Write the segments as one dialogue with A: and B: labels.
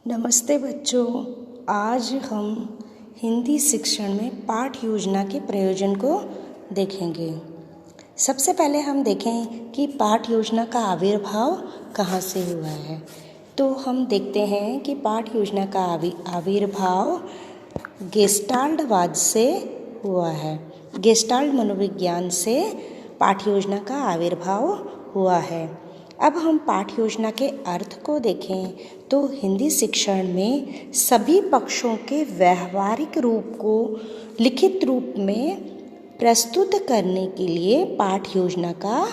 A: नमस्ते बच्चों। आज हम हिंदी शिक्षण में पाठ योजना के प्रयोजन को देखेंगे। सबसे पहले हम देखें कि पाठ योजना का आविर्भाव कहाँ से हुआ है। तो हम देखते हैं कि पाठ योजना का आविर्भाव गेस्टाल्टवाद से हुआ है। गेस्टाल्ट मनोविज्ञान से पाठ योजना का आविर्भाव हुआ है। अब हम पाठ योजना के अर्थ को देखें तो हिंदी शिक्षण में सभी पक्षों के व्यावहारिक रूप को लिखित रूप में प्रस्तुत करने के लिए पाठ योजना का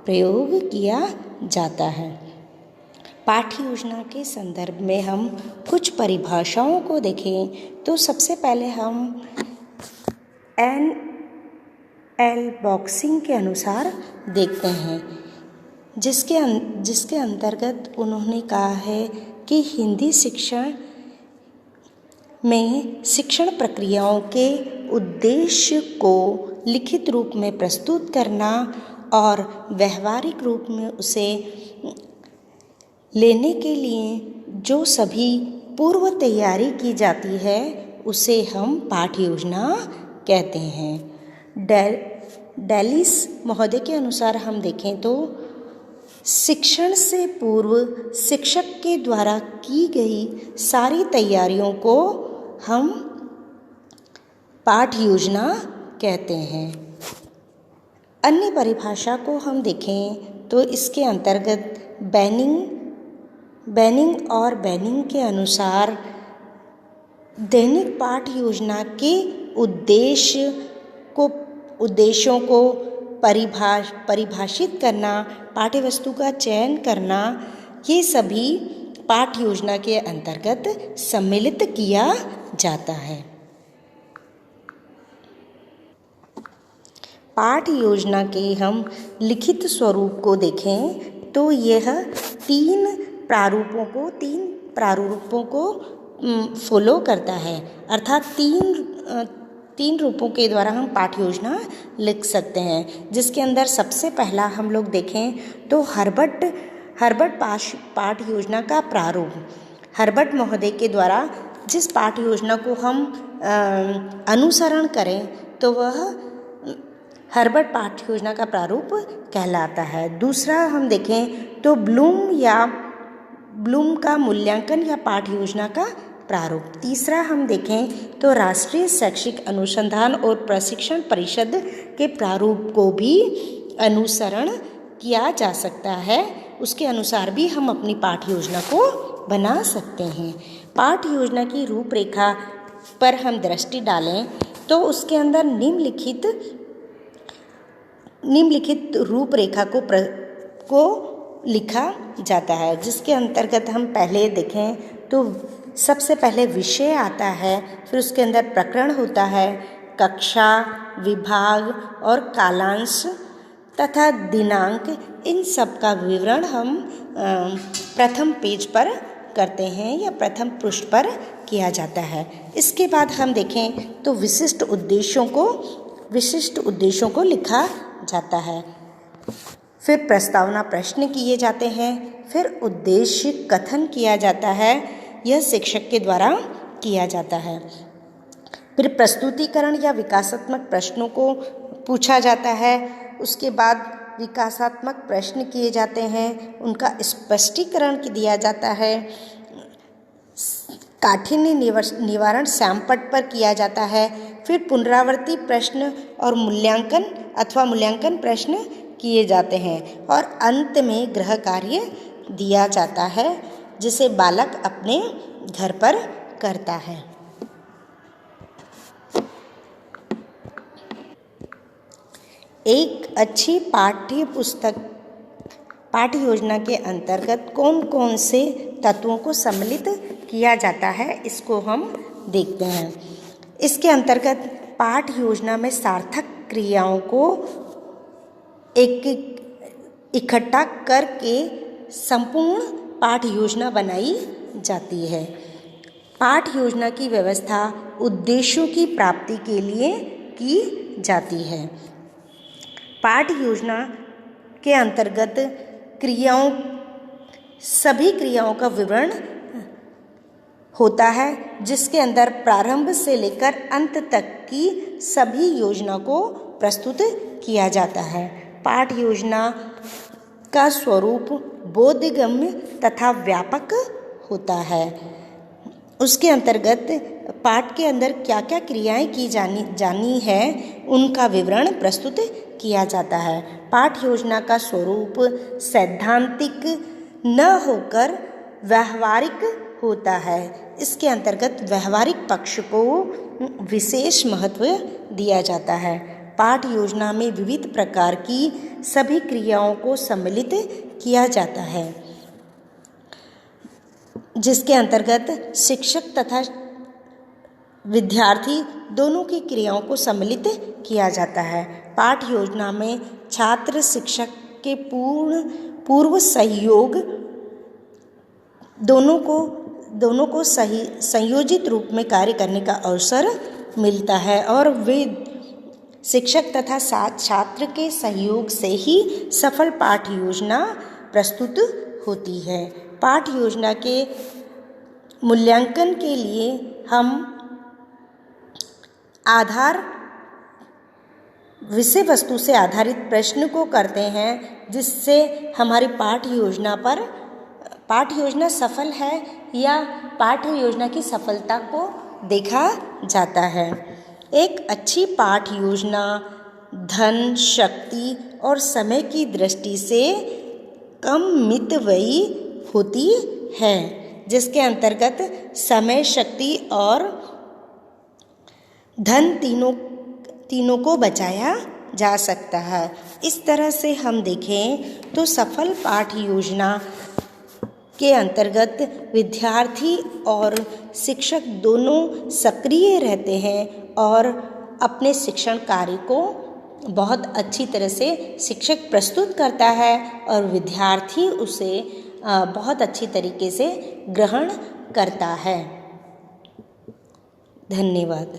A: प्रयोग किया जाता है। पाठ योजना के संदर्भ में हम कुछ परिभाषाओं को देखें तो सबसे पहले हम एन.एल. बॉक्सिंग के अनुसार देखते हैं, जिसके अंतर्गत उन्होंने कहा है कि हिंदी शिक्षण में शिक्षण प्रक्रियाओं के उद्देश्य को लिखित रूप में प्रस्तुत करना और व्यवहारिक रूप में उसे लेने के लिए जो सभी पूर्व तैयारी की जाती है उसे हम पाठ योजना कहते हैं। डेलिस महोदय के अनुसार हम देखें तो शिक्षण से पूर्व शिक्षक के द्वारा की गई सारी तैयारियों को हम पाठ योजना कहते हैं। अन्य परिभाषा को हम देखें तो इसके अंतर्गत बैनिंग और बैनिंग के अनुसार दैनिक पाठ योजना के उद्देश्यों को परिभाषित करना, पाठ्य वस्तु का चयन करना, ये सभी पाठ योजना के अंतर्गत सम्मिलित किया जाता है। पाठ योजना के हम लिखित स्वरूप को देखें तो यह तीन प्रारूपों को फॉलो करता है, अर्थात तीन रूपों के द्वारा हम पाठ योजना लिख सकते हैं। जिसके अंदर सबसे पहला हम लोग देखें तो हर्बर्ट पाठ योजना का प्रारूप। हर्बर्ट महोदय के द्वारा जिस पाठ योजना को हम अनुसरण करें तो वह हर्बर्ट पाठ योजना का प्रारूप कहलाता है। दूसरा हम देखें तो ब्लूम का मूल्यांकन या पाठ योजना का प्रारूप। तीसरा हम देखें तो राष्ट्रीय शैक्षिक अनुसंधान और प्रशिक्षण परिषद के प्रारूप को भी अनुसरण किया जा सकता है। उसके अनुसार भी हम अपनी पाठ योजना को बना सकते हैं। पाठ योजना की रूपरेखा पर हम दृष्टि डालें तो उसके अंदर निम्नलिखित रूपरेखा को लिखा जाता है, जिसके अंतर्गत हम पहले देखें तो सबसे पहले विषय आता है, फिर उसके अंदर प्रकरण होता है, कक्षा, विभाग और कालांश तथा दिनांक, इन सब का विवरण हम प्रथम पेज पर करते हैं या प्रथम पृष्ठ पर किया जाता है। इसके बाद हम देखें तो विशिष्ट उद्देश्यों को लिखा जाता है। फिर प्रस्तावना प्रश्न किए जाते हैं, फिर उद्देश्य कथन किया जाता है, यह शिक्षक के द्वारा किया जाता है। फिर प्रस्तुतिकरण या विकासात्मक प्रश्नों को पूछा जाता है। उसके बाद विकासात्मक प्रश्न किए जाते हैं, उनका स्पष्टीकरण दिया जाता है। काठिन्य निवारण श्यामपट्ट पर किया जाता है। फिर पुनरावृत्ति प्रश्न और मूल्यांकन प्रश्न किए जाते हैं और अंत में गृह कार्य दिया जाता है जिसे बालक अपने घर पर करता है। एक अच्छी पाठ्य योजना के अंतर्गत कौन कौन से तत्वों को सम्मिलित किया जाता है, इसको हम देखते हैं। इसके अंतर्गत पाठ योजना में सार्थक क्रियाओं को इकट्ठा करके संपूर्ण पाठ योजना बनाई जाती है। पाठ योजना की व्यवस्था उद्देश्यों की प्राप्ति के लिए की जाती है। पाठ योजना के अंतर्गत सभी क्रियाओं का विवरण होता है जिसके अंदर प्रारंभ से लेकर अंत तक की सभी योजना को प्रस्तुत किया जाता है। पाठ योजना का स्वरूप बोधगम्य तथा व्यापक होता है। उसके अंतर्गत पाठ के अंदर क्या क्या क्रियाएं की जानी है उनका विवरण प्रस्तुत किया जाता है। पाठ योजना का स्वरूप सैद्धांतिक न होकर व्यावहारिक होता है। इसके अंतर्गत व्यावहारिक पक्ष को विशेष महत्व दिया जाता है। पाठ योजना में विविध प्रकार की सभी क्रियाओं को सम्मिलित किया जाता है, जिसके अंतर्गत शिक्षक तथा विद्यार्थी दोनों की क्रियाओं को सम्मिलित किया जाता है। पाठ योजना में छात्र शिक्षक के पूर्व सहयोग दोनों को सही संयोजित रूप में कार्य करने का अवसर मिलता है और वे शिक्षक तथा छात्र के सहयोग से ही सफल पाठ योजना प्रस्तुत होती है। पाठ योजना के मूल्यांकन के लिए हम विषय वस्तु से आधारित प्रश्न को करते हैं, जिससे हमारी पाठ योजना सफल है या पाठ योजना की सफलता को देखा जाता है। एक अच्छी पाठ योजना धन, शक्ति और समय की दृष्टि से कम मितव्ययी होती है, जिसके अंतर्गत समय, शक्ति और धन तीनों को बचाया जा सकता है। इस तरह से हम देखें तो सफल पाठ योजना के अंतर्गत विद्यार्थी और शिक्षक दोनों सक्रिय रहते हैं और अपने शिक्षण कार्य को बहुत अच्छी तरह से शिक्षक प्रस्तुत करता है और विद्यार्थी उसे बहुत अच्छी तरीके से ग्रहण करता है। धन्यवाद।